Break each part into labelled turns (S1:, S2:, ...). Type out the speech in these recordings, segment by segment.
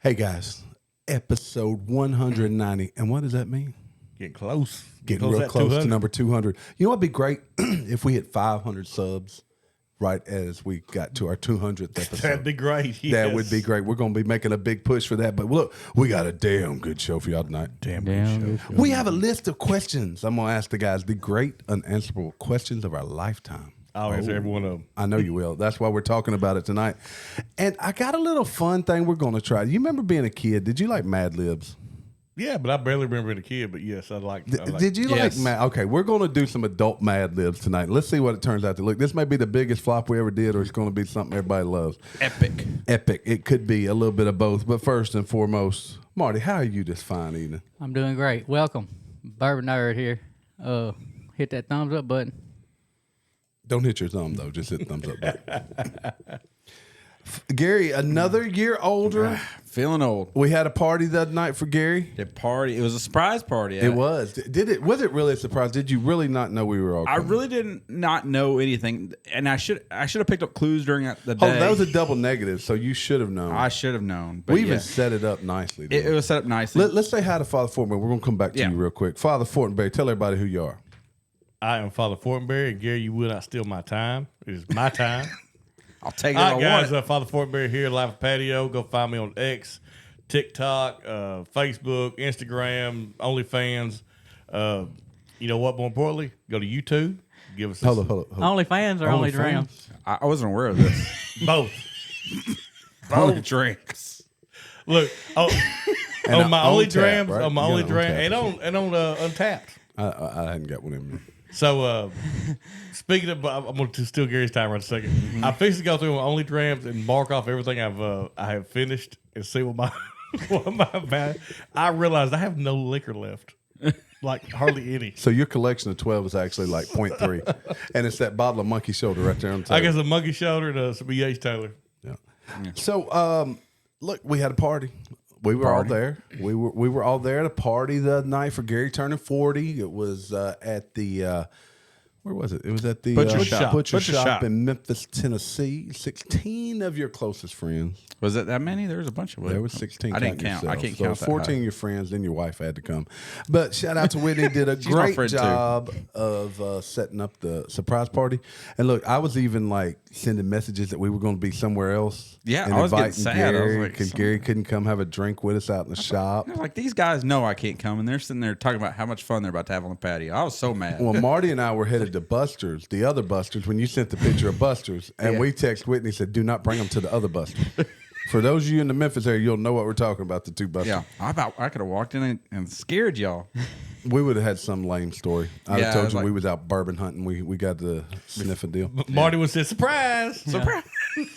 S1: Hey guys, episode 190. And what does that mean?
S2: Getting close.
S1: Getting real close to number 200. You know what'd be great? If we hit 500 subs right as we got to our 200th episode.
S2: That'd be great. Yes.
S1: That would be great. We're going to be making a big push for that. But look, we got a damn good show for y'all tonight.
S2: Damn good show.
S1: We have a list of questions. I'm going to ask the guys the great unanswerable questions of our lifetime.
S2: I'll answer every one of them.
S1: I know you will. That's why we're talking about it tonight. And I got a little fun thing we're going to try. You remember being a kid? Did you like Mad Libs?
S2: Yeah, but I barely remember being a kid. But yes, I like.
S1: Did you like Mad? Okay, we're going to do some adult Mad Libs tonight. Let's see what it turns out to look. This may be the biggest flop we ever did, or it's going to be something everybody loves.
S3: Epic.
S1: It could be a little bit of both. But first and foremost, Marty, how are you this fine evening?
S4: I'm doing great. Welcome. Bourbon Nerd here. Hit that thumbs up button.
S1: Don't hit your thumb, though. Just hit the thumbs up button. Gary, another year older.
S3: Feeling old.
S1: We had a party that night for Gary.
S3: The party. It was a surprise party.
S1: It was. Was it really a surprise? Did you really not know we were all coming?
S3: I really didn't not know anything, and I should have picked up clues during the day.
S1: Oh, that was a double negative, so you should have known.
S3: I should have known. But
S1: we even set it up nicely.
S3: It was set up nicely.
S1: Let's say hi to Father Fortenberry. We're going to come back to you real quick. Father Fortenberry, tell everybody who you are.
S2: I am Father Fortenberry, and Gary, you will not steal my time. It is my time.
S3: I'll take it.
S2: All right, guys. Father Fortenberry here, live at Patio. Go find me on X, TikTok, Facebook, Instagram, OnlyFans. You know what? More importantly, go to YouTube. Give us
S1: hold on.
S4: OnlyFans or Only Drams?
S3: I wasn't aware of this.
S2: both.
S3: Only drinks.
S2: Look, on my Only Drams,
S1: right?
S2: on my Only Dram, and on Untapped.
S1: I hadn't got one in me.
S2: So, speaking of, I'm going to steal Gary's time right a second.
S1: Mm-hmm.
S2: I fixed to go through my Only Drams and mark off everything I have finished and see what my I realized I have no liquor left, like hardly any.
S1: So your collection of 12 is actually like 0.3, and it's that bottle of Monkey Shoulder right there on the table.
S2: I guess a Monkey Shoulder and some B.H. Taylor.
S1: Yeah. So, look, we had a party. We were all there. We were all there at a party the night for Gary turning 40. It was at the where was it? It was at the Butcher Shop in Memphis, Tennessee. 16 of your closest friends.
S3: Was it that many? There was a bunch of them.
S1: There was 16.
S3: I didn't count. I can't count that
S1: 14
S3: high.
S1: of your friends, then your wife had to come. But shout out to Whitney. Did a great job of setting up the surprise party. And look, I was even like sending messages that we were going to be somewhere else.
S3: Yeah,
S1: and
S3: I was getting sad.
S1: Gary,
S3: I was like,
S1: because Gary couldn't come have a drink with us out in the shop.
S3: I was like, these guys know I can't come, and they're sitting there talking about how much fun they're about to have on the patio. I was so mad.
S1: Well, Marty and I were headed to Buster's, the other Buster's, when you sent the picture of Buster's, and we text Whitney and said, do not bring them to the other Buster's. For those of you in the Memphis area, you'll know what we're talking about, the two Busters.
S3: Yeah, I could have walked in and scared y'all.
S1: We would have had some lame story. I'd have told you
S3: like,
S1: we was out bourbon hunting. We got to sniff a deal.
S2: Marty was said, surprise.
S3: Surprise!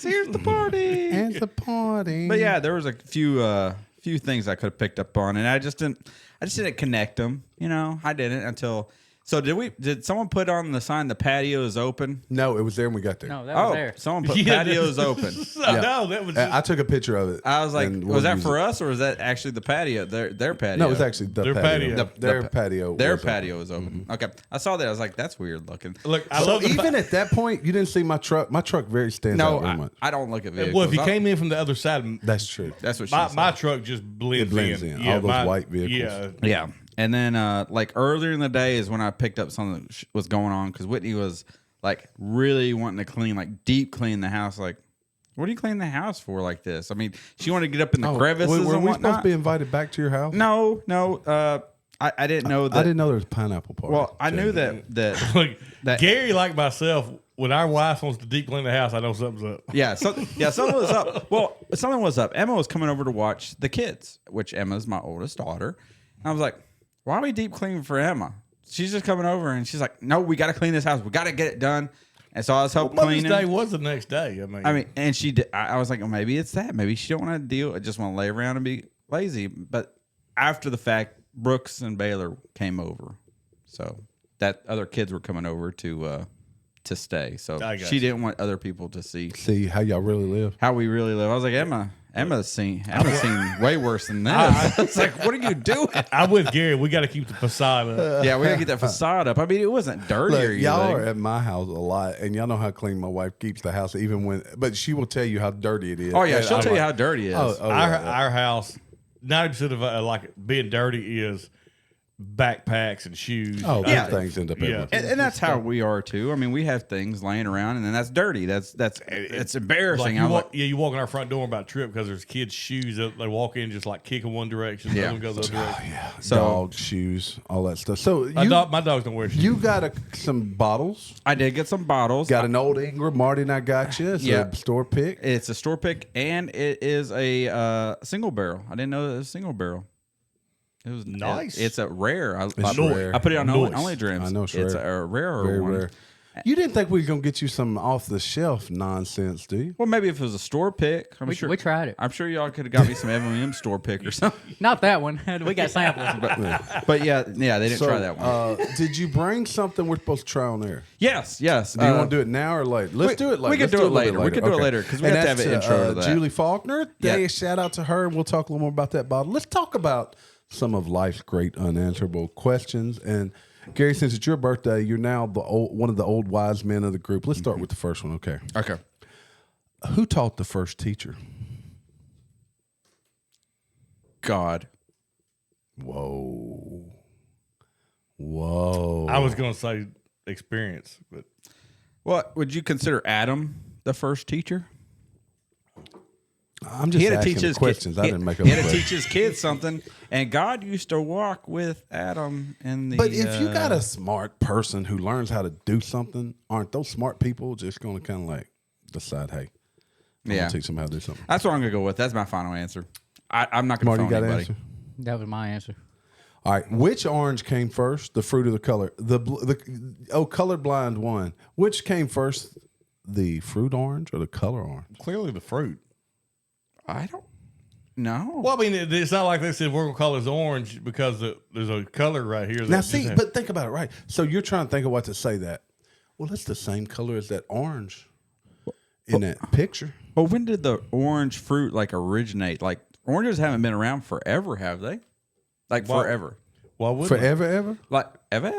S3: Here's the party.
S1: And the party.
S3: But yeah, there was a few things I could have picked up on, and I just didn't connect them. You know, I didn't until. So did someone put on the sign the patio is open?
S1: No, it was there when we got there.
S4: No, that was there.
S3: Someone put patio is open.
S2: No, that was.
S1: I took a picture of it.
S3: I was like, was that for us or was that actually the patio? Their patio.
S1: No, it was actually their patio. Their patio.
S3: Their patio was open. Mm-hmm. Okay, I saw that. I was like, that's weird looking.
S2: Look, I love
S1: even at that point, you didn't see my truck. My truck very stands out very much.
S3: I don't look at vehicles.
S2: Well, if you came in from the other side,
S1: that's true.
S3: That's what she said.
S2: My truck just blends in.
S1: Yeah, all those white vehicles.
S3: Yeah. And then, like earlier in the day is when I picked up something that was going on because Whitney was like really wanting to clean, like deep clean the house. Like, what are you cleaning the house for like this? I mean, she wanted to get up in the crevices.
S1: Were
S3: and
S1: we
S3: whatnot.
S1: supposed to be invited back to your house?
S3: No. I didn't know that.
S1: I didn't know there was a pineapple party.
S3: Well, I knew that.
S2: Look, Gary, like myself, when our wife wants to deep clean the house, I know something's up.
S3: Yeah, something was up. Well, something was up. Emma was coming over to watch the kids, which Emma's my oldest daughter. And I was like, why are we deep cleaning for Emma? She's just coming over and she's like, no, we got to clean this house. We got to get it done. And so I was helping cleaning.
S2: Mother's Day was the next day. I mean,
S3: and she did. I was like, well, maybe it's that. Maybe she don't want to deal. I just want to lay around and be lazy. But after the fact, Brooks and Baylor came over. So that other kids were coming over to stay. So she didn't want other people to see
S1: how y'all really live.
S3: How we really live. I was like, Emma, Emma's seen way worse than this. It's like, what are you doing?
S2: I'm with Gary. We got to keep the facade up.
S3: Yeah, we gotta get that facade up. I mean, it wasn't dirty or
S1: Look, y'all
S3: anything.
S1: are at my house a lot, and y'all know how clean my wife keeps the house, even when. But she will tell you how dirty it is.
S3: Oh yeah,
S1: And
S3: she'll
S1: I'm
S3: tell you
S1: like,
S3: how dirty it is.
S2: Our house, 90% of like being dirty is backpacks and shoes.
S1: Oh, those
S3: Yeah.
S1: things end up
S2: Yeah.
S1: everywhere.
S3: And that's how we are too. I mean, we have things laying around, and then that's dirty. It's embarrassing.
S2: Like
S3: I'm like,
S2: you walk in our front door about a trip because there's kids' shoes that they walk in just like kicking one direction, the
S3: Yeah.
S2: other one goes the other direction.
S3: So-
S1: Dog shoes, all that stuff. So
S2: My dogs don't wear shoes.
S1: you got some bottles.
S3: I did get some bottles.
S1: Got an old Ingram. Marty and I got you. It's
S3: Yeah.
S1: a store pick.
S3: It's a store pick, and it is a single barrel. I didn't know it was a single barrel. It was
S2: Nice.
S3: It's a rare. I
S1: rare.
S3: put it on
S2: Nice.
S3: only dreams.
S1: I know it's
S3: It's
S1: rare.
S3: a rarer
S1: Very
S3: one.
S1: rare. You didn't think we were gonna get you some off the shelf nonsense, do you?
S3: Well, maybe if it was a store pick, I'm sure
S4: We tried it.
S3: I'm sure y'all could have got me some M&M store pick or something.
S4: Not that one. We got samples.
S3: But yeah, they didn't try that one.
S1: Did you bring something we're supposed to try on there?
S3: Yes.
S1: Do you want to do it now or later? Let's do it later.
S3: we can
S1: Let's
S3: do it
S1: a little
S3: later.
S1: bit
S3: We can do it later, 'cause we
S1: And
S3: have to have
S1: that's
S3: an intro to that.
S1: Julie Faulkner.
S3: Yeah.
S1: Yeah. Shout out to her, and we'll talk a little more about that bottle. Let's talk about some of life's great unanswerable questions. And Gary, since it's your birthday, you're now one of the old wise men of the group. Let's start with the first one. Okay.
S3: Okay.
S1: Who taught the first teacher?
S3: God.
S1: Whoa.
S2: I was going to say experience, but
S3: What would you consider Adam the first teacher?
S1: I'm just
S3: He had to
S1: asking
S3: teach
S1: the
S3: his
S1: questions.
S3: Kid,
S1: I didn't make up
S3: He
S1: the
S3: had to
S1: questions.
S3: teach his kids something, and God used to walk with Adam in the.
S1: But if you got a smart person who learns how to do something, aren't those smart people just going to kind of like decide, hey, I'm
S3: Yeah.
S1: going to teach them how to do something?
S3: That's what I'm gonna go with. That's my final answer. I'm not
S1: Marty,
S3: gonna
S1: you
S3: phone
S1: got an
S3: anybody.
S1: answer?
S4: That was my answer.
S1: All right. Which orange came first, the fruit or the color? Colorblind one. Which came first, the fruit orange or the color orange?
S2: clearly the fruit.
S3: I don't know.
S2: Well, I mean, it's not like they said we're going to call this orange because there's a color right here.
S1: Now, see, but think about it, right? So you're trying to think of what to say that. Well, it's the same color as that orange in that picture.
S3: Well, when did the orange fruit like originate? Like oranges haven't been around forever, have they? Like
S2: Well,
S3: forever.
S2: why wouldn't
S1: Forever, ever?
S3: Like ever?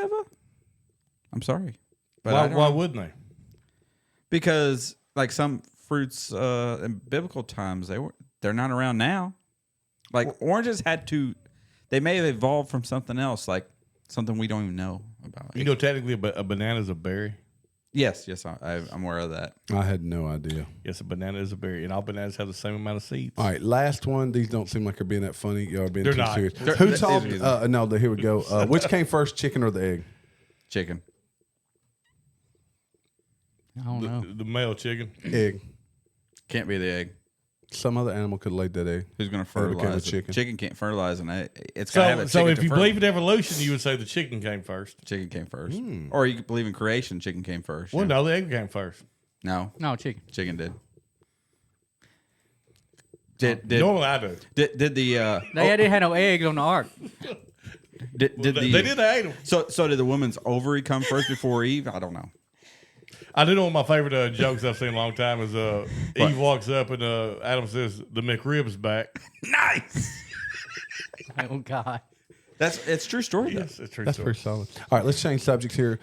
S3: I'm sorry,
S2: they?
S3: but I don't
S2: Why
S3: know.
S2: wouldn't they?
S3: Because like some fruits in biblical times they're not around now. Like oranges they may have evolved from something else, like something we don't even know about.
S2: You know, technically, a banana is a berry.
S3: Yes, I'm aware of that.
S1: I had no idea.
S2: Yes, a banana is a berry, and all bananas have the same amount of seeds.
S1: All right, last one. These don't seem like they're being that funny. Y'all are being
S2: They're
S1: too
S2: not.
S1: serious.
S2: They're-
S1: Who
S3: that
S1: taught?
S3: is easy.
S1: No, here we go. Which came first, chicken or the egg?
S3: Chicken.
S4: I don't know.
S2: The male chicken.
S1: Egg.
S3: Can't be the egg.
S1: Some other animal could have laid that egg.
S3: Who's going to
S1: Or it became a
S3: fertilize it?
S1: chicken.
S3: Chicken can't fertilize an egg. It's got to have a
S2: So
S3: chicken
S2: if
S3: to
S2: you
S3: fer-
S2: believe in evolution, you would say the chicken came first.
S3: chicken came first. Or you could believe in creation, chicken came first.
S2: Well,
S3: yeah.
S2: no, the egg came first.
S3: No,
S4: No, chicken.
S3: chicken did. Did
S2: Normally, I do.
S3: did the
S4: They didn't have no eggs on the ark.
S3: did
S2: They
S3: the
S2: did. They ate them.
S3: so did the woman's ovary come first before Eve? I don't know.
S2: I do know one of my favorite jokes I've seen in a long time is Eve walks up and Adam says the McRib's back.
S3: Nice.
S4: Oh God.
S3: It's true story. though.
S2: Yes, it's true.
S1: That's
S2: story.
S1: pretty solid. All right, let's change subjects here.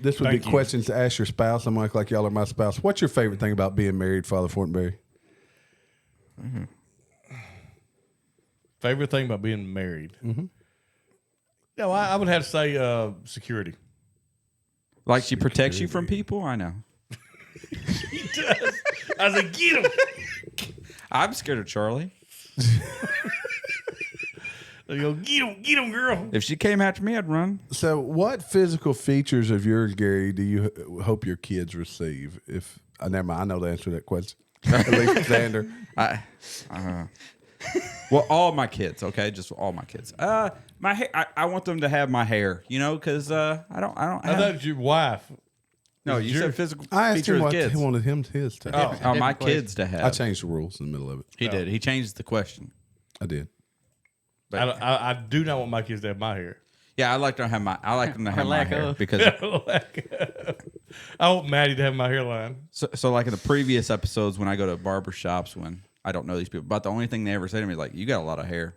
S1: This would
S2: Thank
S1: be
S2: you.
S1: questions to ask your spouse. I'm like y'all are my spouse. What's your favorite thing about being married, Father Fortenberry?
S2: Favorite thing about being married? Mm-hmm. No, I would have to say security.
S3: Like she protects you from people. I know.
S2: I was like, get him.
S3: I'm scared of Charlie.
S2: They go, get him, girl.
S3: If she came after me, I'd run.
S1: So, what physical features of yours, Gary, do you hope your kids receive? If never mind, I know the answer to that question. Alexander.
S3: Well, all my kids, okay, just all my kids. My hair. I want them to have my hair, because I don't.
S2: I
S3: Have,
S2: thought it was your wife.
S3: no, you
S2: your-
S3: said physical
S1: I asked
S3: features
S1: him
S3: of
S1: what
S3: kids.
S1: he wanted his to have.
S3: Oh, my
S4: Different
S3: kids to have.
S1: I changed the rules in the middle of it.
S3: He did. He changed the question.
S1: I did.
S3: But
S2: I do not want my kids to have my hair.
S3: yeah, I like them to have my. I like them to have my
S4: lack
S3: hair
S4: of.
S3: because.
S2: I want Maddie to have my hairline.
S3: So like in the previous episodes when I go to barber shops when I don't know these people. But the only thing they ever say to me is like, "You got a lot of hair."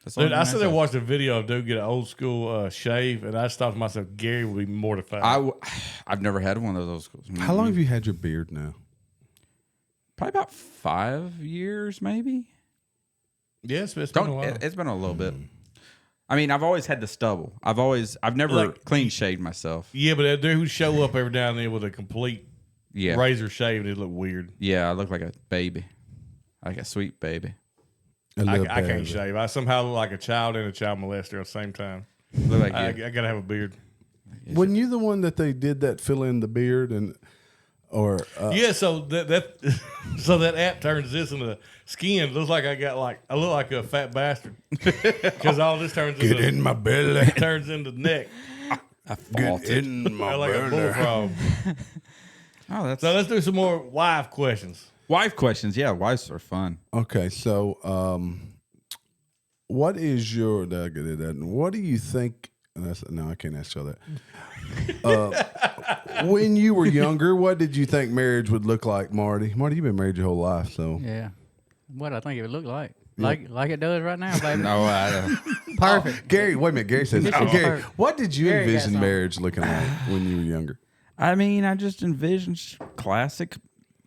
S3: That's the
S2: Dude,
S3: only
S2: I
S3: thing
S2: said
S3: they
S2: they
S3: say.
S2: watched a video of dude get an old school shave, and I just thought to myself, Gary would be mortified.
S3: I've never had one of those.
S1: How long have you had your beard now?
S3: Probably about 5 years, maybe.
S2: Yes, it's been a while.
S3: It's been a little bit. I mean, I've always had the stubble. I've never
S2: Like,
S3: clean shaved myself.
S2: Yeah, but that dude who show up every now and then with a complete
S3: Yeah,
S2: razor shave, and it look weird.
S3: yeah. I look like a baby, like a sweet baby.
S2: I can't shave. I somehow look like a child and a child molester at the same time.
S3: Look like
S2: I
S3: you.
S2: gotta have a beard.
S1: Wasn't you the one that they did that fill in the beard
S2: Yeah, so that so that app turns this into skin. Looks like I look like a fat bastard because all this turns
S1: get
S2: into
S1: in my belly,
S2: turns into neck.
S1: get in my
S2: Like a
S1: belly.
S2: bullfrog.
S3: Oh, that's
S2: So let's do some more wife questions.
S3: wife questions. Yeah, wives are fun.
S1: Okay, so what is your? What do you think? No, I can't ask you that. When you were younger, what did you think marriage would look like, Marty? Marty, you've been married your whole life, so
S4: Yeah. What I think it would look like. Like it does right now, baby.
S3: No, I don't.
S4: Perfect.
S1: Gary, wait a minute. Gary says,
S4: This is
S1: Gary,
S4: perfect.
S1: what did you
S4: Gary got
S1: envision
S4: something.
S1: marriage looking like when you were younger?
S3: I mean, I just envisioned classic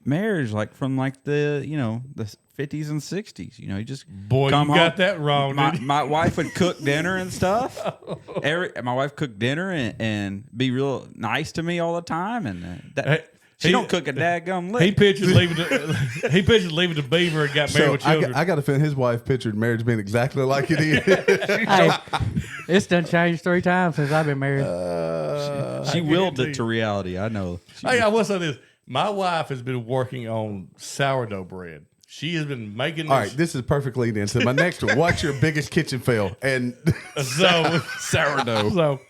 S3: marriage, like from like the the 50s and 60s. You just
S2: Boy,
S3: come
S2: you
S3: home.
S2: got that wrong, dude.
S3: My wife would cook dinner and stuff. My wife cooked dinner and be real nice to me all the time, and she don't cook a daggum lick.
S2: He pictured leaving the beaver and got married
S1: So
S2: with children.
S1: I got to feel his wife pictured marriage being exactly like it is.
S4: Hey, it's done changed 3 times since I've been married.
S3: She willed it to reality. I know.
S2: Hey, I will say this. My wife has been working on sourdough bread. She has been making this.
S1: All right, this is perfectly into my next one. What's your biggest kitchen fail? And
S2: So,
S3: Sourdough.
S2: so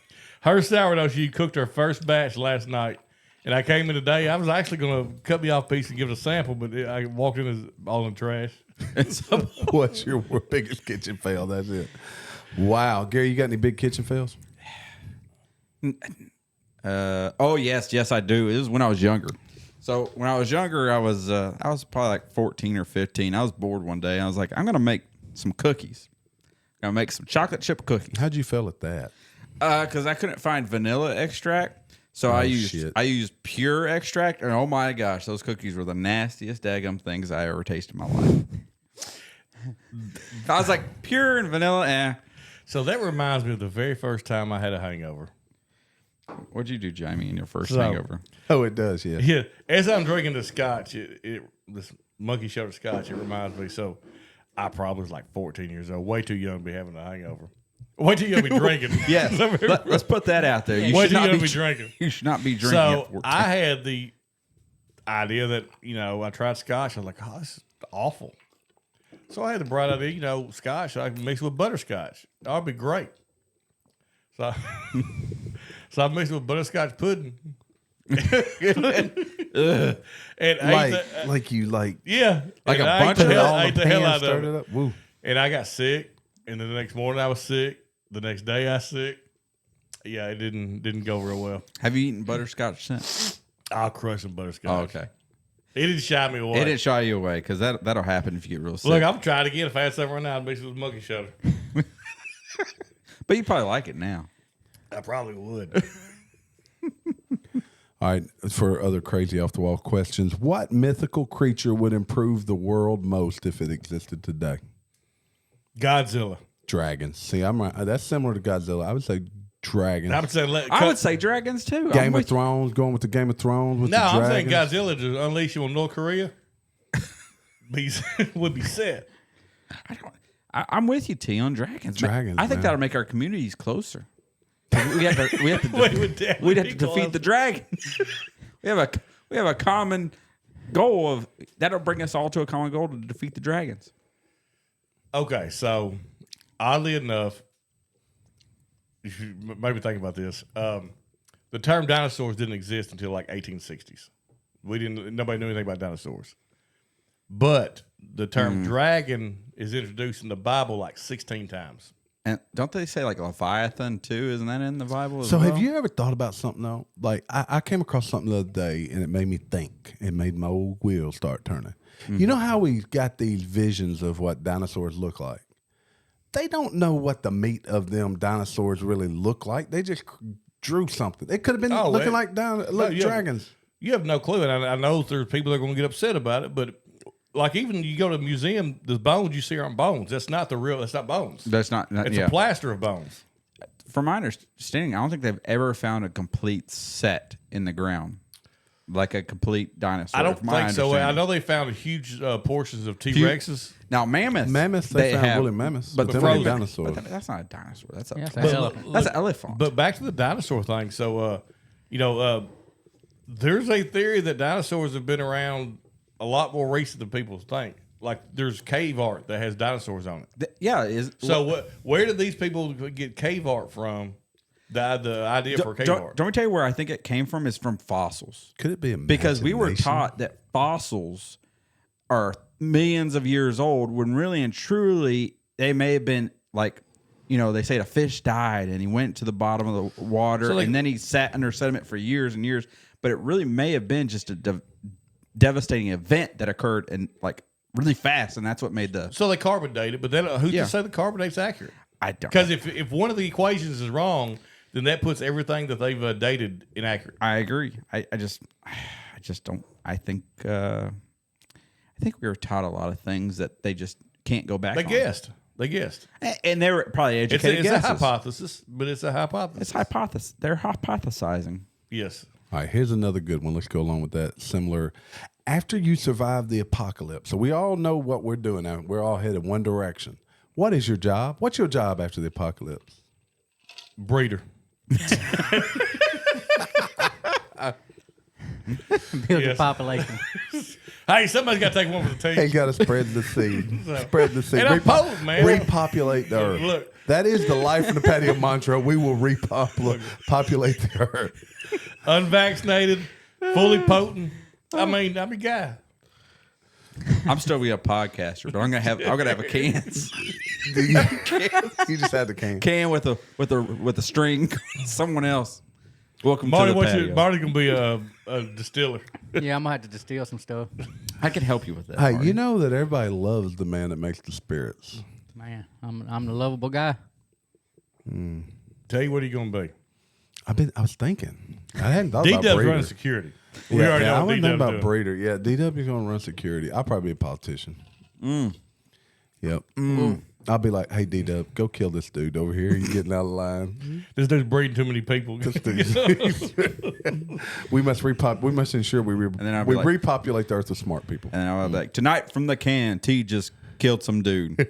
S2: her sourdough, she cooked her first batch last night. And I came in today. I was actually going to cut me off a piece and give it a sample, but I walked in as all in the trash.
S1: what's your biggest kitchen fail? That's it. Wow, Gary, you got any big kitchen fails?
S3: Oh yes, I do. It was when I was younger. So when I was younger, I was probably like 14 or 15. I was bored one day. I was like, I'm gonna make some cookies. I'm gonna make some chocolate chip cookies.
S1: How'd you fail at that?
S3: Because I couldn't find vanilla extract, so I used pure extract, and oh my gosh, those cookies were the nastiest daggum things I ever tasted in my life. I was like, pure and vanilla.
S2: So that reminds me of the very first time I had a hangover.
S3: What'd you do, Jamie, in your first
S2: So-
S3: hangover?
S1: Oh, it does, yeah.
S2: Yeah, as I'm drinking the scotch, this monkey shoulder scotch, it reminds me. So I probably was like 14 years old, way too young to be having a hangover. Way too young to be drinking.
S3: Yes, let's put that out there. You
S2: Way
S3: should
S2: too
S3: not
S2: young
S3: be
S2: to be drinking.
S3: You should not be drinking. at
S2: So
S3: 14.
S2: I had the idea that, I tried scotch. I was like, oh, this is awful. So I had the bright idea, scotch, I can mix it with butterscotch. That would be great. So, so I mixed it with butterscotch pudding. And yeah.
S3: Like
S2: And
S3: a
S2: I
S3: bunch
S2: ate
S3: of
S2: the
S3: it
S2: hell,
S3: all
S2: I ate the hell out of
S1: started
S2: it.
S1: up. Woo.
S2: And I got sick. And then the next morning I was sick. The next day I was sick. Yeah, it didn't go real well.
S3: Have you eaten butterscotch since?
S2: I'll crush some butterscotch.
S3: Oh, okay.
S2: It didn't shy me away.
S3: It didn't shy you away because that'll happen if you get real sick.
S2: Look, I'm trying it again. If I had something right now, I'd mix it with monkey shoulder.
S3: But you probably like it now.
S2: I probably would.
S1: All right, for other crazy off the wall questions, what mythical creature would improve the world most if it existed today?
S2: Godzilla.
S1: Dragons. See, I'm right. That's similar to Godzilla. I would say dragons.
S2: I would say
S3: I would say dragons too.
S1: Game of Thrones, going with the Game of Thrones with
S2: No,
S1: the
S2: I'm
S1: dragons.
S2: saying Godzilla to unleash you on North Korea would be set.
S3: I'm with you, T, on dragons. Man,
S1: Dragons,
S3: I think
S1: man.
S3: that'll make our communities closer. We have to
S2: We'd definitely
S3: we'd have
S2: be
S3: to defeat
S2: closer.
S3: the dragons. we have a common goal of that'll bring us all to a common goal to defeat the dragons.
S2: Okay, so oddly enough, you should maybe think about this. The term dinosaurs didn't exist until like 1860s. Nobody knew anything about dinosaurs. But the term dragon is introduced in the Bible like 16 times.
S3: And don't they say like Leviathan too? Isn't that in the Bible?
S1: So have you ever thought about something though? Like I came across something the other day and it made me think. It made my old wheels start turning. You know how we got these visions of what dinosaurs look like? They don't know what the meat of them dinosaurs really look like. They just drew something. It could have been looking like dragons.
S2: You have no clue. And I know there's people that are going to get upset about it, but like even you go to a museum, the bones you see aren't bones. That's not that's not bones.
S3: That's not
S2: it's a plaster of bones.
S3: From my understanding, I don't think they've ever found a complete set in the ground, like a complete dinosaur.
S2: I don't think so. I know they found huge portions of T-Rexes.
S3: Now mammoths,
S1: they found really mammoths, but they're not dinosaurs.
S3: But that's not a dinosaur. That's
S4: an
S3: elephant. That's an elephant.
S2: But back to the dinosaur thing. So, there's a theory that dinosaurs have been around a lot more recent than people think. Like there's cave art that has dinosaurs on it. Where did these people get cave art from? The idea for cave art.
S3: Don't we tell you where I think it came from? Is from fossils.
S1: Could it be
S3: because we were taught that fossils are millions of years old when really and truly they may have been like, they say a fish died and he went to the bottom of the water and then he sat under sediment for years and years. But it really may have been just a devastating event that occurred and like really fast, and that's what made the.
S2: So they carbon dated, but then who's to say the carbon date's accurate?
S3: I don't.
S2: Because if one of the equations is wrong, then that puts everything that they've dated inaccurate.
S3: I agree. I just don't. I think we were taught a lot of things that they just can't go back.
S2: They guessed,
S3: and they were probably educated.
S2: It's a hypothesis, but it's a hypothesis.
S3: It's hypothesis. They're hypothesizing.
S2: Yes.
S1: All right, here's another good one. Let's go along with that. Similar. After you survive the apocalypse, so we all know what we're doing now. We're all headed one direction. What is your job? What's your job after the apocalypse?
S2: Breeder.
S4: Build the population.
S2: Hey, somebody's got to take one for the team.
S1: They got to spread the seed. Spread the seed.
S2: And I'm posed, man.
S1: Repopulate the earth.
S2: Look.
S1: That is the life in the patio mantra. We will repopulate the earth.
S2: Unvaccinated, fully potent. I'm a guy.
S3: I'm still be a podcaster, but I'm gonna have a cans.
S1: You just had the
S3: can with a string. Someone else. Welcome
S2: Marty,
S3: to the patio.
S2: Marty's gonna be a distiller.
S4: Yeah, I'm gonna have to distill some stuff.
S3: I can help you with that.
S1: Hey,
S3: Marty.
S1: you know that everybody loves the man that makes the spirits.
S4: Man, I'm the lovable guy.
S2: Tell you what are you gonna be?
S1: I was thinking. I hadn't thought about
S2: D-Dub's
S1: breeder.
S2: running security.
S1: Yeah,
S2: We already know
S1: I
S2: what
S1: wasn't thinking
S2: D-Dub's
S1: about
S2: doing.
S1: breeder. Yeah, DW's going to run security. I'll probably be a politician. Yep. I'll be like, hey, D-Dub, go kill this dude over here. He's getting out of line.
S2: This dude's breeding too many people.
S1: We must ensure we
S3: like,
S1: repopulate the earth with smart people.
S3: And I'll be like, tonight from the can, T just killed some dude.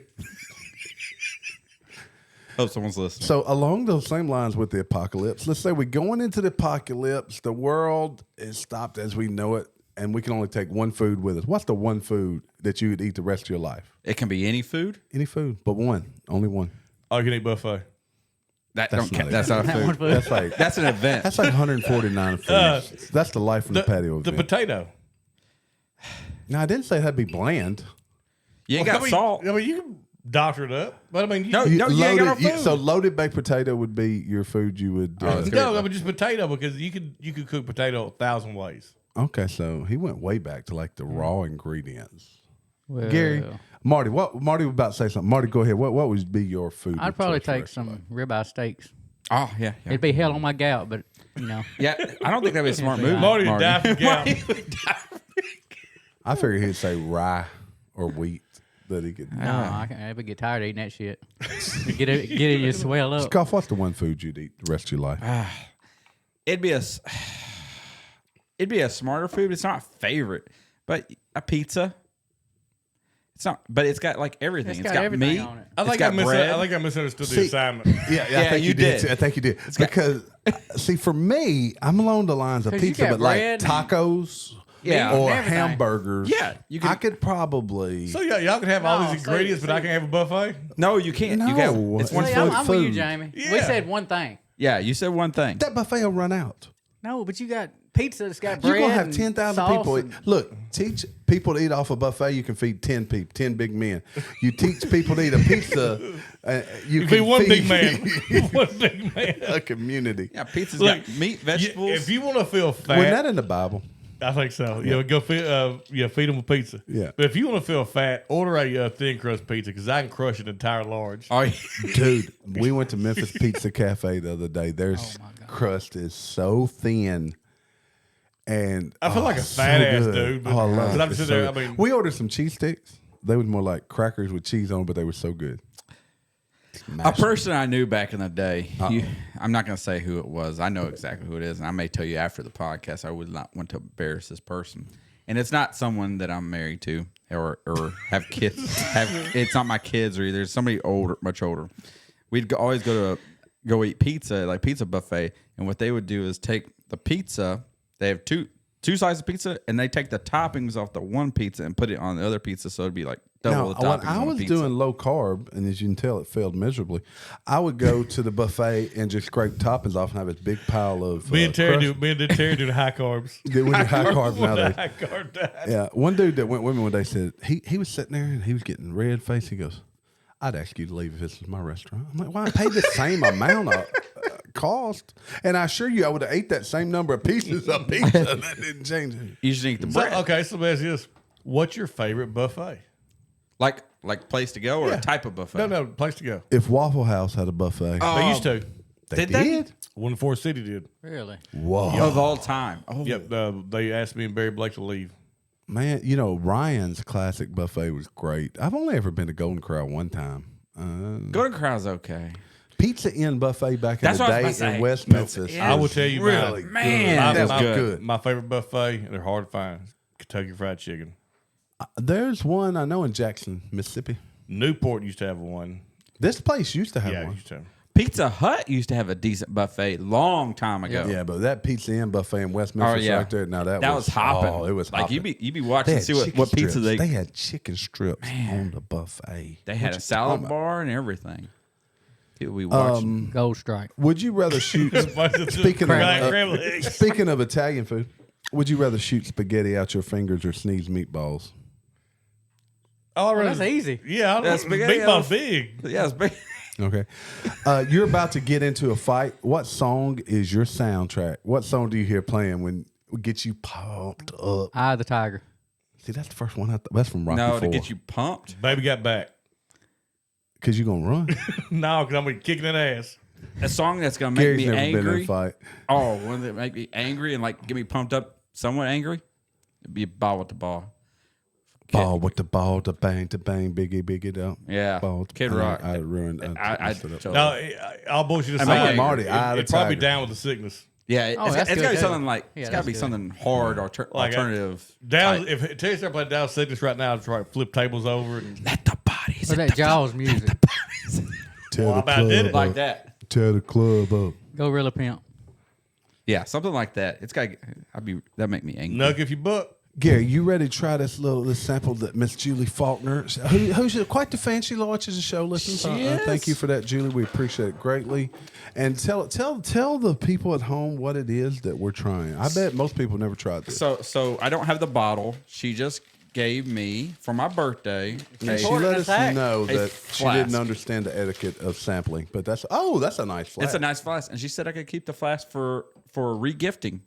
S3: Hope someone's listening.
S1: So along those same lines with the apocalypse, let's say we're going into the apocalypse. The world is stopped as we know it, and we can only take one food with us. What's the one food that you would eat the rest of your life?
S3: It can be any food.
S1: Any food, but one, only one.
S2: All you can eat buffet.
S3: That's not a food. That's an event.
S1: That's like 149 foods. That's the life in the patio.
S2: The
S1: event.
S2: potato.
S1: No, I didn't say it had to be bland.
S3: You ain't got salt.
S2: I mean, you can doctor it up, but I mean, you
S3: you ain't got no food.
S1: So loaded baked potato would be your food. You would.
S2: no, I mean just potato because you could cook potato 1,000 ways.
S1: Okay, so he went way back to like the raw ingredients.
S4: Well,
S1: Gary, Marty was about to say something. Marty, go ahead. What would be your food?
S4: I'd probably take some ribeye steaks.
S3: Oh yeah.
S4: It'd be hell on my gout, but
S3: Yeah, I don't think that'd be a smart move.
S2: Marty would die from gout.
S1: I figured he'd say rye or wheat that he could.
S4: No, I would get tired of eating that shit. get it, you swell up.
S1: Scoff, what's the one food you'd eat the rest of your life?
S3: It'd be a smarter food. It's not favorite, but a pizza. It's not, but it's got like everything. It's got
S4: everything
S3: meat.
S4: on it.
S2: I think I misunderstood the assignment.
S1: Yeah, I think you did. I think you did. Because see, for me, I'm along the lines of
S4: 'Cause you
S1: pizza,
S4: got
S1: but like
S4: bread,
S1: tacos.
S3: Yeah.
S1: Or
S4: everything.
S1: hamburgers.
S3: Yeah,
S1: I could probably.
S2: So y'all can have all
S4: No,
S2: these ingredients, but I can have a buffet.
S3: No, you can't. You
S1: No.
S3: can't. It's one
S4: See,
S3: food.
S4: I'm with you, Jamie. We
S2: Yeah.
S4: said one thing.
S3: Yeah, you said one thing.
S1: That buffet will run out.
S4: No, but you got pizza that's got
S1: You're
S4: bread.
S1: gonna have
S4: and
S1: 10,000
S4: sauce
S1: people.
S4: and-
S1: Look, teach people to eat off a buffet. You can feed 10 people, 10 big men. You teach people to eat a pizza. You
S2: If
S1: can
S2: be one
S1: feed
S2: big man, one big man.
S1: a community.
S3: Yeah, pizza's
S2: Look,
S3: got meat, vegetables.
S2: If you want to feel fat,
S1: Wasn't that in the Bible?
S2: I think so. Yeah, go feed them with pizza.
S1: Yeah.
S2: But if you want to feel fat, order a thin crust pizza because I can crush an entire large.
S3: oh, yeah.
S1: Dude, we went to Memphis Pizza Cafe the other day. Their crust is so thin. And
S2: I feel like a
S1: so
S2: fat ass
S1: good.
S2: dude. But
S1: Oh, I love it.
S2: I'm
S1: It's
S2: sitting
S1: so
S2: there. I
S1: good.
S2: mean,
S1: we ordered some cheese sticks. They was more like crackers with cheese on, but they were so good.
S3: A person I knew back in the day. I'm not going to say who it was. I know exactly who it is, and I may tell you after the podcast. I would not want to embarrass this person, and it's not someone that I'm married to or have kids. It's not my kids or either. It's somebody older, much older. We'd always go eat pizza, like pizza buffet, and what they would do is take the pizza. They have two slices of pizza, and they take the toppings off the one pizza and put it on the other pizza, so it'd be like double
S1: Now,
S3: the
S1: when
S3: toppings.
S1: I
S3: on
S1: was
S3: the pizza.
S1: doing low carb, and as you can tell, it failed miserably. I would go to the buffet and just scrape toppings off and have this big pile of
S2: me and Terry
S1: crust.
S2: do the high carbs.
S1: When you're high carb
S2: When the
S1: nowadays.
S2: high carb diet.
S1: Yeah, one dude that went with me one day said he was sitting there and he was getting red face. He goes, "I'd ask you to leave if this was my restaurant." I'm like, "Well, I paid the same amount of cost, and I assure you, I would have ate that same number of pieces of pizza. That didn't change it."
S3: You just eat the
S2: So,
S3: bread.
S2: okay, so let me ask you this: what's your favorite buffet?
S3: Like place to go or a type of buffet?
S2: No, place to go.
S1: If Waffle House had a buffet,
S2: They used to.
S1: they
S3: did they?
S1: did.
S2: One in Forest City did.
S4: Really?
S1: Whoa,
S3: Of all time. Oh,
S2: Yep. They asked me and Barry Blake to leave.
S1: man! You know Ryan's classic buffet was great. I've only ever been to Golden Corral one time.
S3: Golden Corral's okay.
S1: Pizza Inn buffet back in
S3: That's
S1: the
S3: what I
S1: day
S3: was about to
S1: in
S3: say.
S1: West Memphis.
S3: Yeah.
S2: I will
S1: was
S2: tell you
S1: really
S2: mine.
S3: Man,
S1: good.
S3: that was
S1: was
S3: good.
S1: good.
S2: My favorite buffet, and they're hard to find. Kentucky Fried Chicken.
S1: There's one I know in Jackson, Mississippi.
S2: Newport used to have one.
S1: This place used to have
S2: Yeah,
S1: one.
S2: used to. Have.
S3: Pizza Hut used to have a decent buffet long time ago.
S1: Yeah, but that Pizza Inn buffet in West Memphis right there, now that
S3: was hopping.
S1: Oh, it was
S3: like
S1: hopping.
S3: you be watching
S1: They
S3: to
S1: had
S3: see what
S1: chicken
S3: pizza
S1: strips.
S3: they
S1: had chicken strips on the buffet.
S3: they had
S1: What
S3: a
S1: you
S3: salad
S1: talking about?
S3: bar and everything. People be watching.
S4: Gold strike.
S1: Would you rather shoot? speaking
S2: Crab
S1: of
S2: legs.
S1: speaking of Italian food, would you rather shoot spaghetti out your fingers or sneeze meatballs?
S2: Oh,
S4: Well, that's easy.
S2: Yeah,
S3: Yeah, spaghetti
S2: meatball
S3: out-
S2: big.
S3: yeah, it's big.
S1: Okay, you're about to get into a fight. What song is your soundtrack? What song do you hear playing when it gets you pumped up?
S4: Eye of the tiger.
S1: See, that's the first one. That's from Rocky
S3: No,
S1: IV.
S3: to get you pumped.
S2: Baby got back.
S1: Because you're going to run.
S2: No, because I'm gonna be kicking that ass.
S3: A song that's gonna make
S1: Gary's
S3: me
S1: never been in a
S3: angry.
S1: fight.
S3: Oh, one that make me angry and like get me pumped up, somewhat angry. It'd be Ball with the Ball.
S1: Ball with the ball, the bang, biggie, biggie, up.
S3: Yeah,
S1: Ball,
S3: Kid Rock.
S1: I ruined it.
S3: I
S2: No, I'll bullshit
S3: I'm
S2: aside.
S3: with
S1: Marty, Eye of the
S2: It'd probably be
S1: Tiger.
S2: down with the sickness.
S3: Yeah,
S4: Oh,
S3: it's
S4: that's
S3: gotta
S4: good,
S3: be
S4: too.
S3: something like
S4: Yeah,
S3: it's gotta be
S4: that's
S3: something hard,
S2: Like
S3: alternative.
S2: Down.
S3: type.
S2: If Terry started playing down sickness right now, I'd try to flip tables over. And,
S3: Let the bodies.
S4: Or that Jaws music.
S1: Tear
S2: Well, I
S1: the
S2: about did
S1: club
S2: it.
S1: up.
S3: like that.
S1: Tear the club up.
S4: Gorilla Pimp.
S3: Yeah, something like that. It's got. That make me angry.
S2: Nuck if you buck.
S1: Gary, you ready to try this sample that Miss Julie Faulkner, who's quite the fan? She watches the show, listens.
S3: Yes.
S1: Thank you for that, Julie. We appreciate it greatly. And tell the people at home what it is that we're trying. I bet most people never tried this.
S3: So I don't have the bottle. She just gave me for my birthday.
S1: And she
S4: Important
S1: let
S4: to
S1: us
S4: fact.
S1: know
S3: A
S1: that she didn't
S3: flask.
S1: understand the etiquette of sampling. But that's a nice flask.
S3: It's a nice flask, and she said I could keep the flask for regifting.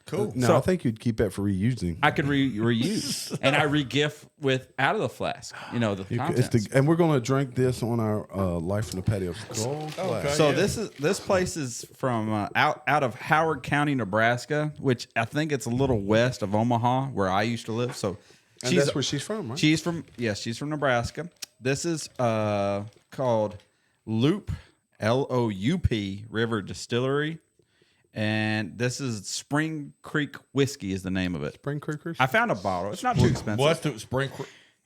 S2: Cool.
S1: No,
S3: So-
S1: I think you'd keep that for reusing.
S3: I could reuse, and I regift with out of the flask. You know the contents.
S1: And we're going to drink this on our Life from the Patio Skull flask.
S3: So
S2: yeah.
S3: this place is from out of Howard County, Nebraska, which I think it's a little west of Omaha, where I used to live. So
S1: And that's where she's from, right?
S3: She's from Nebraska. This is called Loop LOUP River Distillery, and this is Spring Creek Whiskey is the name of it.
S1: Spring Creekers?
S3: I found a bottle. It's not too expensive.
S2: What's the spring?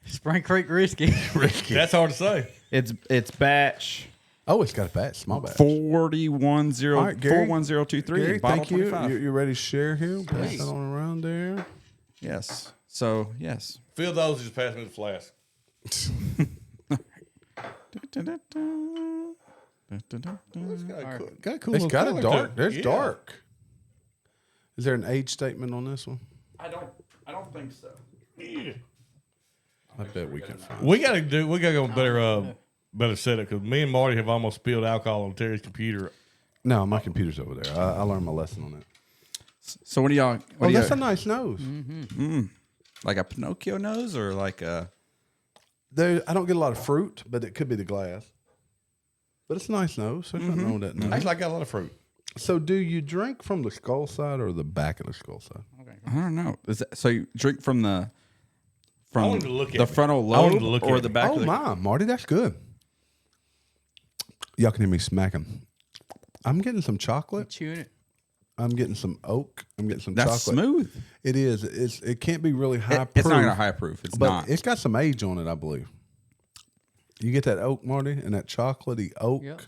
S4: Spring Creek Risky.
S2: That's hard to say.
S3: It's batch
S1: Oh, it's got a batch, small batch.
S3: 410
S1: All right, Gary.
S3: 41023.
S1: Gary,
S3: bottle
S1: thank you.
S3: 25.
S1: You ready to share here? Pass that on around there.
S3: Yes. So yes.
S2: Fill those. Just pass me the flask. Got a cool
S1: It's
S2: little
S1: got a
S2: color
S1: dark.
S2: to it.
S1: There's
S2: Yeah.
S1: dark. Is there an age statement on this one?
S3: I don't think so.
S1: I bet we can find.
S2: We gotta go better setup because me and Marty have almost spilled alcohol on Terry's computer.
S1: No, my computer's over there. I learned my lesson on that.
S3: So what do y'all?
S1: That's a nice nose.
S3: Like a Pinocchio nose or like a?
S1: I don't get a lot of fruit, but it could be the glass. But it's a nice nose. There's nothing wrong with that nose.
S2: Actually, I got a lot of fruit.
S1: So, do you drink from the skull side or the back of the skull side?
S3: I don't know. So you drink from the
S2: wanted to look at
S3: the
S2: me.
S3: frontal
S2: I wanted
S3: lobe
S2: to look
S3: or
S2: at
S3: the
S2: me.
S3: back?
S1: Oh
S3: of the,
S1: my, Marty, that's good. Y'all can hear me smacking. I'm getting some chocolate.
S4: Chewing it.
S1: I'm getting some oak. I'm getting some
S3: That's
S1: chocolate.
S3: smooth.
S1: It is. It can't be really high proof.
S3: It's not gonna high proof. It's
S1: but
S3: not.
S1: it's got some age on it, I believe. You get that oak, Marty, and that chocolatey oak.
S4: Yep.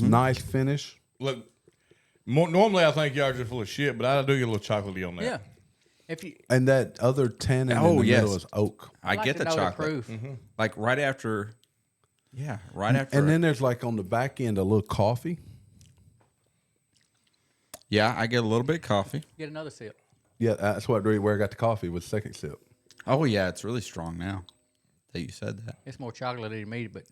S1: Nice finish.
S2: Look, normally I think y'all are just full of shit, but I do get a little chocolatey on that.
S4: Yeah. If you
S1: And that other tannin in
S3: Oh,
S1: the
S3: yes.
S1: middle is oak.
S3: I
S4: like
S3: get
S4: to
S3: the
S4: know
S3: chocolate.
S4: proof.
S3: Like right after. Yeah, right after.
S1: And then there's like on the back end a little coffee.
S3: yeah, I get a little bit of coffee.
S4: Get another sip.
S1: Yeah, that's where I got the coffee with second sip.
S3: Oh yeah, it's really strong now that you said that.
S4: It's more chocolatey to me, but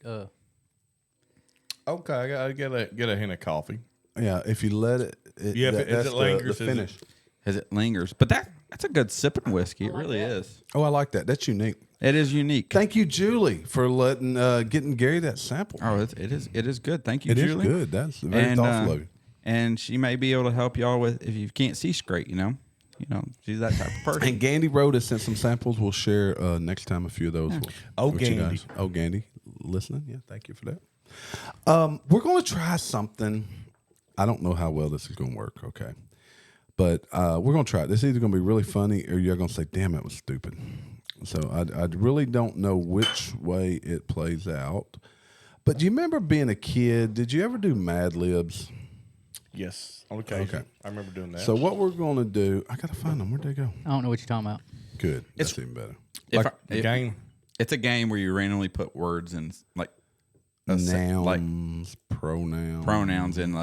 S2: Okay, I gotta get a hint of coffee.
S1: Yeah, if you let it,
S2: Yeah, if
S1: that's
S2: it lingers,
S1: the
S2: is it-
S1: finish.
S3: As it lingers, but that's a good sipping whiskey. It really is.
S1: Oh, I like that. That's unique.
S3: It is unique.
S1: Thank you, Julie, for getting Gary that sample.
S3: Oh, it is good. Thank you,
S1: It is
S3: Julie.
S1: good. That's very thoughtful of you.
S3: And she may be able to help y'all with if you can't see straight. She's that type of person.
S1: And Gandy Road has sent some samples. We'll share next time a few of those. with you
S2: Gandy.
S1: guys. Oh, Gandy, listening. Yeah, thank you for that. We're going to try something. I don't know how well this is going to work. Okay. But we're going to try it. This is either going to be really funny or you're going to say, damn, that was stupid. So I really don't know which way it plays out. But do you remember being a kid? Did you ever do Mad Libs?
S2: Yes, on occasion.
S1: Okay.
S2: I remember doing that.
S1: So what we're going to do, I got to find them. Where'd they go?
S4: I don't know what you're talking about.
S1: Good. That's even better.
S2: the game.
S3: It's a game where you randomly put words in like
S1: Nouns, pronouns.
S3: pronouns in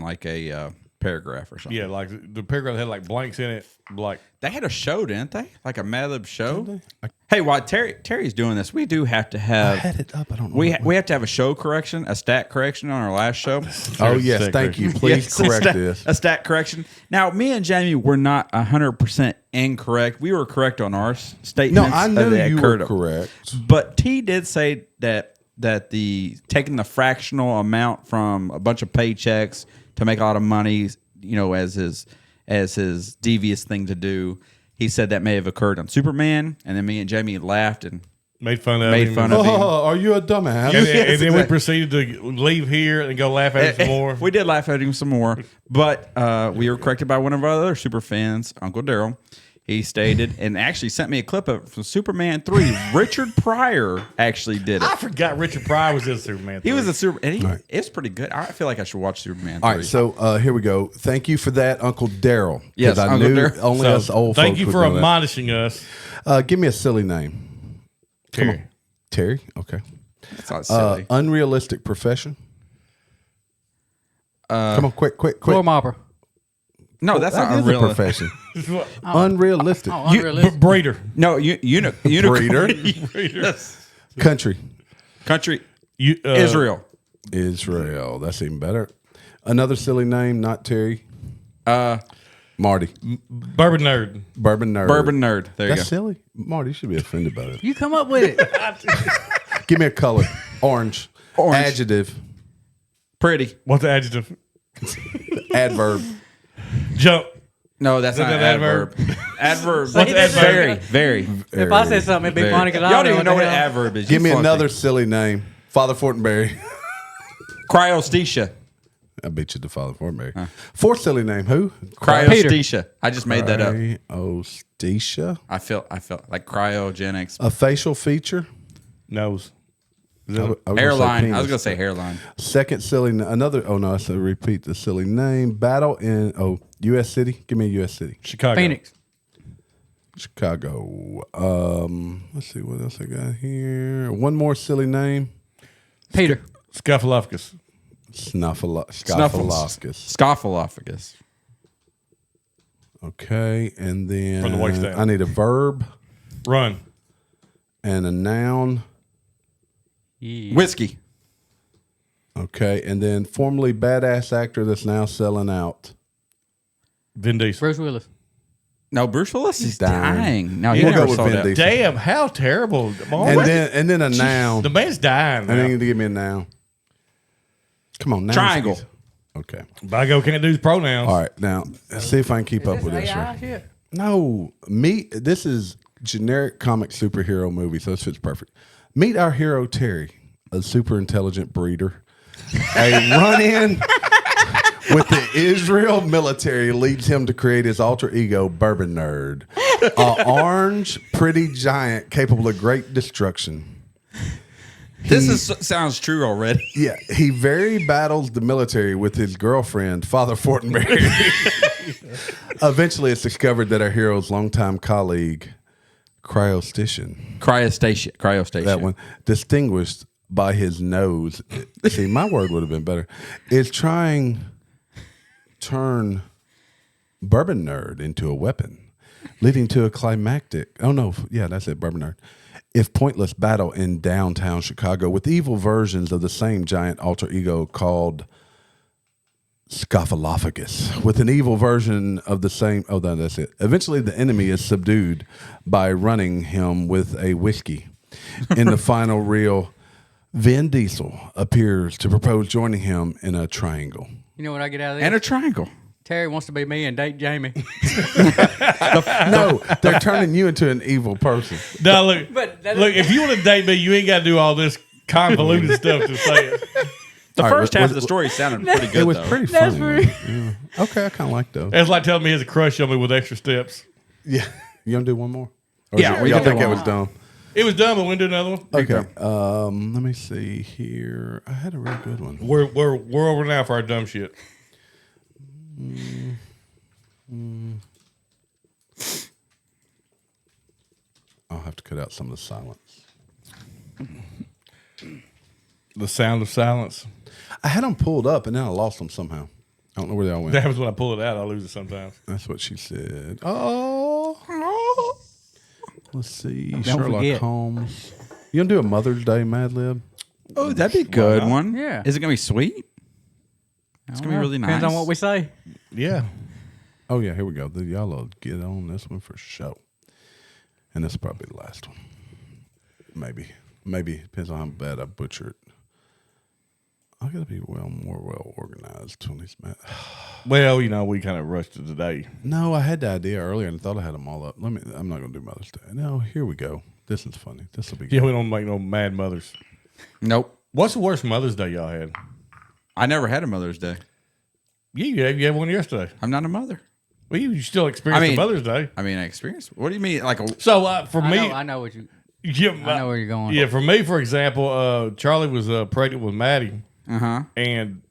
S3: like a paragraph or something.
S2: Yeah, like the paragraph had like blanks in it. Like
S3: They had a show, didn't they? Like a Mad Lib show. Hey, while Terry's doing this, we do have to
S1: I
S3: have
S1: had it up. I don't know.
S3: we have to have a show correction, a stat correction on our last show.
S1: Oh, yes. Thank you. Please
S3: Yes,
S1: correct
S3: a
S1: this.
S3: A stat correction. Now, me and Jamie were not 100% incorrect. We were correct on our
S1: No,
S3: statements.
S1: I knew
S3: that
S1: you
S3: occurred.
S1: were correct.
S3: But T did say that the taking the fractional amount from a bunch of paychecks to make a lot of money, as his devious thing to do. He said that may have occurred on Superman, and then me and Jamie laughed and
S2: made fun of
S3: Made
S2: him.
S3: fun of him.
S1: Oh, are you a dumbass?
S2: And then we proceeded to leave here and go laugh at him some more.
S3: We did laugh at him some more, but we were corrected by one of our other super fans, Uncle Daryl. He stated and actually sent me a clip of it from Superman 3. Richard Pryor actually did it.
S2: I forgot Richard Pryor was in Superman.
S3: He was a
S2: 3.
S3: super, and
S1: Right.
S3: it's pretty good. I feel like I should watch Superman 3.
S1: All right, so here we go. Thank you for that, Uncle Daryl. 'Cause
S3: Yes,
S1: I
S3: Uncle
S1: knew
S3: Daryl.
S1: only
S2: So,
S1: us old
S2: thank
S1: folks
S2: you
S1: would
S2: for
S1: know that.
S2: admonishing us.
S1: Give me a silly name. Come
S2: Terry.
S1: on. Terry? Okay.
S3: That's not silly.
S1: Unrealistic profession. Come on, quick.
S4: Floor mopper.
S3: No, that's
S1: That
S3: not
S1: is a
S3: unreal.
S1: profession. Unrealistic.
S4: Oh, unrealistic.
S2: Breeder.
S3: No, unicorn.
S1: Breeder. Country.
S3: Country.
S2: Israel.
S1: Israel. That's even better. Another silly name, not Terry. Marty.
S2: Bourbon Nerd.
S1: Bourbon Nerd.
S3: Bourbon Nerd. There you
S1: That's
S3: go.
S1: silly. Marty, you should be offended by that.
S4: You come up with it.
S1: Give me a color. Orange.
S3: Orange.
S1: Adjective.
S3: Pretty.
S2: What's the adjective?
S1: Adverb.
S2: Jump.
S3: No, that's not
S2: that
S3: an adverb. Adverb.
S4: Say that
S3: Very, very.
S4: If I said something, it'd be
S3: very.
S4: funny because I
S3: Y'all
S4: don't
S3: don't even know what
S4: the
S3: an
S4: hell.
S3: adverb is.
S1: Give
S3: You
S1: me
S3: flunky.
S1: another silly name. Father Fortenberry.
S3: Cryosthesia.
S1: I beat you to Father Fortenberry. Fourth silly name. Who?
S3: Cryosthesia. I just made that up.
S1: Cryosthesia.
S3: I felt like cryogenics.
S1: A facial feature.
S2: Nose.
S1: I was gonna say
S3: Hairline. I
S1: penis.
S3: was gonna say hairline.
S1: Second silly. Another. Oh no! I said repeat the silly name. Battle in. U.S. city. Give me a U.S. city.
S2: Chicago.
S4: Phoenix.
S1: Chicago. Let's see what else I got here. One more silly name.
S4: Peter.
S2: Scuffleupagus.
S1: Snuffleupagus.
S3: Scoffalophagus.
S1: Okay, and then
S2: From the waist down.
S1: I need a verb
S2: Run.
S1: and a noun.
S4: Yeah.
S3: Whiskey.
S1: Okay, and then formerly badass actor that's now selling out.
S2: Vin Diesel.
S4: Bruce Willis.
S3: No, Bruce Willis is
S1: dying.
S3: dying. No, he
S1: We'll
S3: never
S1: go with
S3: sold
S1: Vin
S3: out.
S1: Diesel.
S2: Damn, how terrible.
S1: And then a noun.
S2: The man's dying.
S1: And then
S2: Now.
S1: you need to give me a noun. Come on, nouns.
S3: Triangle.
S1: Okay.
S2: Bago can't do his pronouns.
S1: All right, now let's see if I can keep up with this.
S4: AI
S1: Here.
S4: shit?
S1: No, this is generic comic superhero movie, so this fits perfect. Meet our hero Terry, a super intelligent breeder. A run-in with the Israel military leads him to create his alter ego, Bourbon Nerd, a orange, pretty giant capable of great destruction.
S3: Sounds true already.
S1: Yeah, he very battles the military with his girlfriend, Father Fortenberry. Eventually, it's discovered that our hero's longtime colleague, Cryostation,
S3: Cryostation.
S1: that one, distinguished by his nose. See, my word would have been better. Is trying turn Bourbon Nerd into a weapon, leading to a climactic. Oh no, yeah, that's it, Bourbon Nerd. If pointless battle in downtown Chicago with evil versions of the same giant alter ego called Scophilophagus, with an evil version of the same. Oh, no, that's it. Eventually, the enemy is subdued by running him with a whiskey. In the final reel, Vin Diesel appears to propose joining him in a triangle.
S4: You know what I get out of this?
S3: And a triangle.
S4: Terry wants to be me and date Jamie.
S1: No, they're turning you into an evil person.
S2: Now, look,
S4: But that-
S2: look, if you want to date me, you ain't got to do all this convoluted stuff to say it.
S3: The
S1: All right,
S3: first half of the story sounded pretty good,
S1: It was
S3: though.
S1: pretty
S4: That's
S1: funny. Yeah. Okay, I kind of like those.
S2: It's like telling me he has a crush on me with extra steps.
S1: Yeah, you want to do one more? Or
S3: Yeah, we
S1: y'all
S3: can do
S1: think that
S3: one
S1: was dumb?
S2: It was done, but we can do another one.
S1: Okay. Let me see here. I had a real good one.
S2: We're over now for our dumb shit.
S1: I'll have to cut out some of the silence.
S2: The sound of silence.
S1: I had them pulled up and then I lost them somehow. I don't know where they all went.
S2: That happens when I pull it out. I lose it sometimes.
S1: That's what she said. Oh. Let's see. Sherlock
S4: forget.
S1: Holmes. You gonna do a Mother's Day Mad Lib?
S3: Oh, that'd be a good one.
S4: Yeah.
S3: Is it going to be sweet? It's going to be really nice.
S4: Depends on what we say.
S2: Yeah.
S1: Oh yeah, here we go. Y'all will get on this one for sure. And this will probably be the last one. Maybe depends on how bad I butcher it. I gotta be more well organized on these math.
S2: Well, you know, we kind of rushed it today.
S1: No, I had the idea earlier and thought I had them all up. I'm not gonna do Mother's Day. No, here we go. This is funny. This will be good.
S2: Yeah, we don't make no mad mothers.
S3: Nope.
S2: What's the worst Mother's Day y'all had?
S3: I never had a Mother's Day.
S2: Yeah, you had one yesterday.
S3: I'm not a mother.
S2: Well, you still experienced a Mother's Day.
S3: I mean, I experienced. What do you mean? Like a
S2: So for me,
S4: I know what you.
S2: yeah,
S4: I know where you're going.
S2: Yeah, for me, for example, Charlie was pregnant with Maddie, and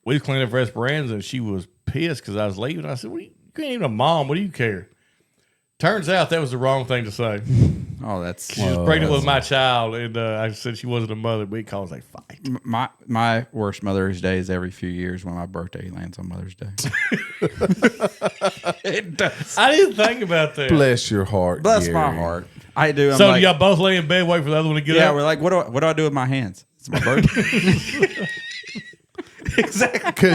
S2: we was cleaning up for Esperanza, and she was pissed because I was leaving. I said, you ain't even a mom. What do you care? Turns out that was the wrong thing to say.
S3: Oh, that's
S2: She was pregnant with my child, and I said she wasn't a mother, but it caused a fight.
S3: my worst Mother's Day is every few years when my birthday lands on Mother's Day. It does.
S2: I didn't think about that.
S1: Bless your heart.
S3: Bless
S1: Gary.
S3: my heart. I do. I'm
S2: So
S3: like,
S2: y'all both lay in bed waiting for the other one to get
S3: yeah,
S2: up?
S3: we're like, what do I do with my hands? It's my birthday. Exactly.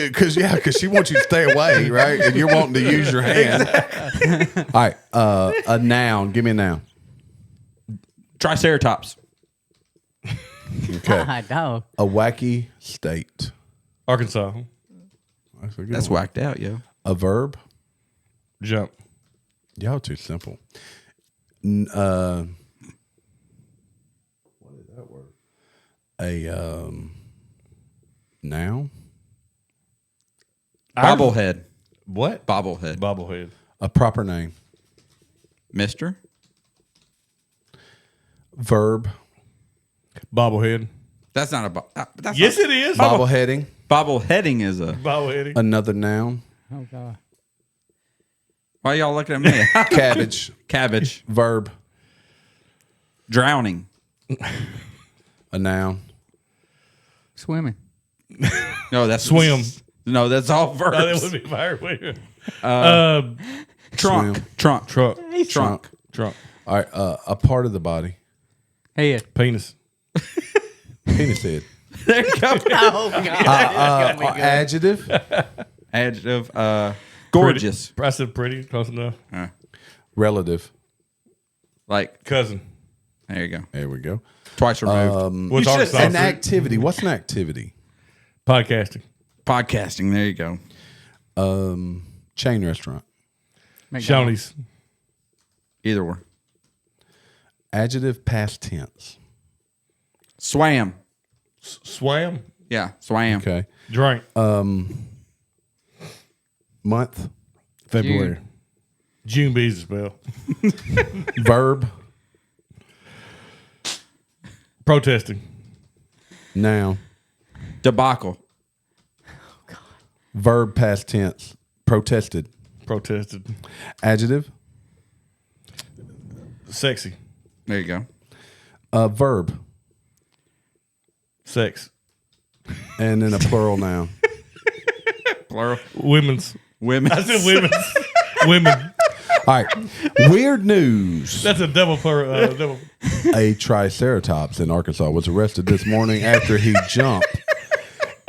S1: Because she wants you to stay away, right? And you're wanting to use your hand. All right, a noun. Give me a noun.
S3: Triceratops.
S1: Okay,
S4: I know.
S1: a wacky state.
S2: Arkansas.
S1: That's a good
S3: That's
S1: one.
S3: whacked out, yo.
S1: A verb.
S2: Jump.
S1: Y'all too simple. What is that word? A noun.
S3: Bobblehead.
S2: What?
S3: Bobblehead.
S2: Bobblehead.
S1: A proper name.
S3: Mister.
S1: Verb.
S2: Bobblehead.
S3: That's not a. That's
S2: Yes,
S3: not,
S2: it is.
S1: Bobbleheading.
S3: Bobbleheading is a.
S2: Bobbleheading.
S1: Another noun.
S4: Oh God.
S3: Why y'all looking at me?
S1: Cabbage.
S3: Cabbage.
S1: Verb.
S3: Drowning.
S1: A noun.
S4: Swimming.
S3: No, that's
S2: Swim.
S3: No, that's all verbs.
S2: Oh, that would be fire.
S3: Trunk.
S2: Trunk.
S1: All right, a part of the body.
S4: Head.
S2: Penis.
S1: Penis head.
S3: There you go.
S4: Oh, God.
S1: Adjective.
S3: Adjective. Gorgeous.
S2: I said pretty. Close enough.
S1: Relative.
S3: Like,
S2: Cousin.
S3: there you go.
S1: There we go.
S3: Twice removed.
S2: What's
S3: You should
S2: Arkansas
S3: say
S1: An
S2: fruit?
S1: activity. What's an activity?
S2: Podcasting.
S3: Podcasting. There you go.
S1: Chain restaurant.
S2: Shoney's.
S3: Either one.
S1: Adjective past tense.
S3: Swam.
S2: Swam.
S3: Yeah, swam.
S1: Okay.
S2: Drink.
S1: Month.
S2: February. June bees as well.
S1: Verb.
S2: Protesting.
S1: Noun.
S3: Debacle.
S1: Verb past tense. Protested.
S2: Protested.
S1: Adjective.
S2: Sexy.
S3: There you go.
S1: Verb.
S2: Sex.
S1: And then a plural noun.
S3: Plural.
S2: Women's.
S3: Women.
S2: I said women's. Women.
S1: All right. Weird news.
S2: That's a double. Double.
S1: A triceratops in Arkansas was arrested this morning after he jumped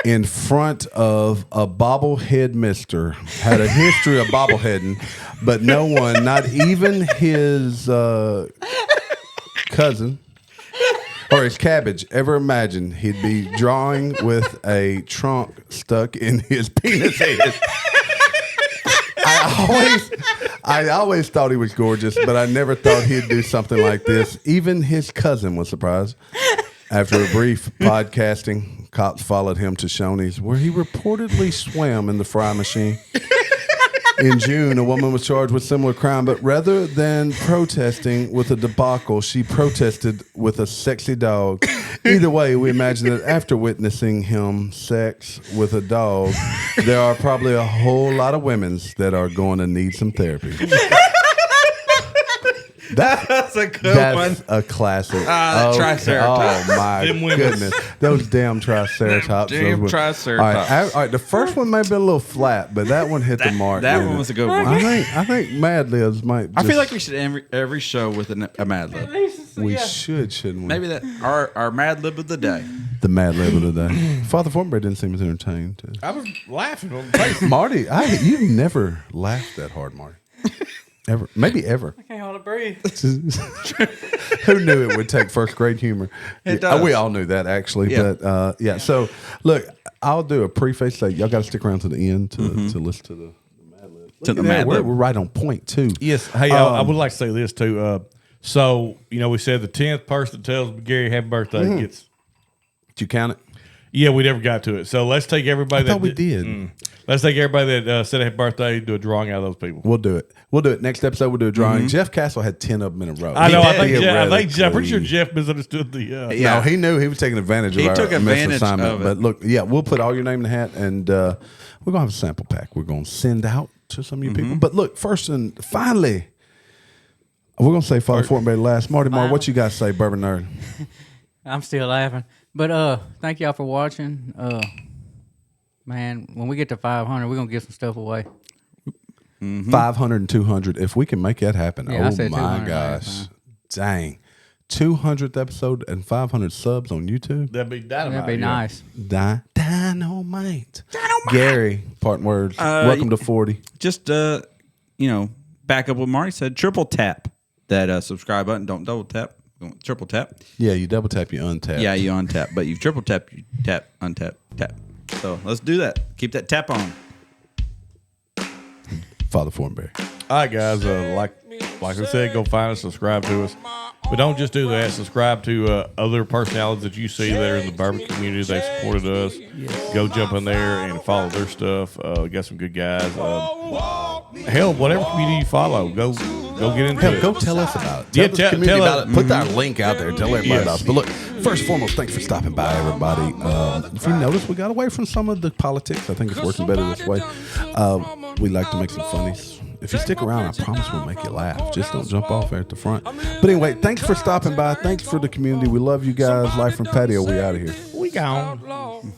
S1: in front of a bobblehead mister. Had a history of bobbleheading, but no one, not even his cousin or his cabbage, ever imagined he'd be drawing with a trunk stuck in his penis head. I always thought he was gorgeous, but I never thought he'd do something like this. Even his cousin was surprised. After a brief podcasting, cops followed him to Shoney's, where he reportedly swam in the fry machine. In June, a woman was charged with similar crime, but rather than protesting with a debacle, she protested with a sexy dog. Either way, we imagine that after witnessing him sex with a dog, there are probably a whole lot of women's that are going to need some therapy.
S3: That's a good
S1: That's a classic.
S3: that triceratops.
S1: Oh my
S2: Them women's.
S1: goodness, those damn triceratops.
S3: Damn
S1: those were-
S3: triceratops.
S1: All right, the first one may have been a little flat, but that one hit the mark.
S3: That
S1: didn't
S3: one
S1: it?
S3: was a good one.
S1: I think Mad Libs might.
S3: I feel
S1: just-
S3: like we should end every show with a Mad Lib.
S1: we should, shouldn't we?
S3: Maybe that our Mad Lib of the day.
S1: The Mad Lib of the day. Father Fortenberry didn't seem as entertained.
S2: I was laughing on the face.
S1: Marty, you've never laughed that hard, Marty. Ever, maybe ever.
S4: I can't hardly breathe.
S1: Who knew it would take first grade humor?
S3: It does.
S1: We all knew that actually,
S3: Yeah.
S1: but yeah. So look, I'll do a preface. Say y'all got to stick around to the end to listen to the Mad Lib.
S3: To the Mad
S1: We're
S3: Lib.
S1: right on point too.
S2: Yes. Hey, I would like to say this too. So we said the 10th person that tells Gary happy birthday gets.
S1: Did you count it?
S2: Yeah, we never got to it. So let's take everybody.
S1: I thought we did.
S2: Let's take everybody that said happy birthday, do a drawing out of those people.
S1: We'll do it. We'll do it next episode. We'll do a drawing. Jeff Castle had 10 of them in a row.
S2: I know. I
S1: He
S2: think. I'm pretty sure
S1: theoretically-
S2: Jeff misunderstood the.
S3: Yeah.
S1: No, he knew he was taking advantage of
S3: He
S1: our
S3: took advantage
S1: assignment.
S3: of it.
S1: But look, yeah, we'll put all your name in the hat, and we're gonna have a sample pack. We're gonna send out to some of you people. But look, first and finally, we're gonna say Father Fortenberry last. Marty Moore, what you got to say, Bourbon Nerd?
S4: I'm still laughing. But thank y'all for watching. Man, when we get to 500, we're gonna give some stuff away.
S1: 500 and 200. If we can make that happen,
S4: Yeah, I
S1: oh
S4: said
S1: my
S4: 200
S1: gosh,
S4: last time.
S1: dang, 200th episode and 500 subs on YouTube.
S2: That'd be dynamite.
S4: That'd be nice.
S1: Dynamite. Gary, parting words. Welcome to 40.
S3: Just back up what Marty said. Triple tap that subscribe button. Don't double tap. Triple tap.
S1: Yeah, you double tap, you untap.
S3: Yeah, you untap, but you triple tap, you tap, untap, tap. So let's do that. Keep that tap on.
S1: Father Fortenberry.
S2: All right, guys. Like I said, go find us, subscribe to us. But don't just do that. Subscribe to other personalities that you see that are in the bourbon community. They supported us. Go jump in there and follow their stuff. We got some good guys. Hell, whatever community you follow, go get into
S1: Hell,
S2: it.
S1: go tell us about it.
S2: Yeah,
S1: Tell the community
S2: tell
S1: about
S2: us.
S1: it. Put our link out there. Tell everybody
S2: Yes.
S1: about it. But look, first and foremost, thanks for stopping by, everybody. If you notice, we got away from some of the politics. I think it's working better this way. We like to make some funnies. If you stick around, I promise we'll make you laugh. Just don't jump off there at the front. But anyway, thanks for stopping by. Thanks for the community. We love you guys. Live from Patio. We out of here.
S2: We gone.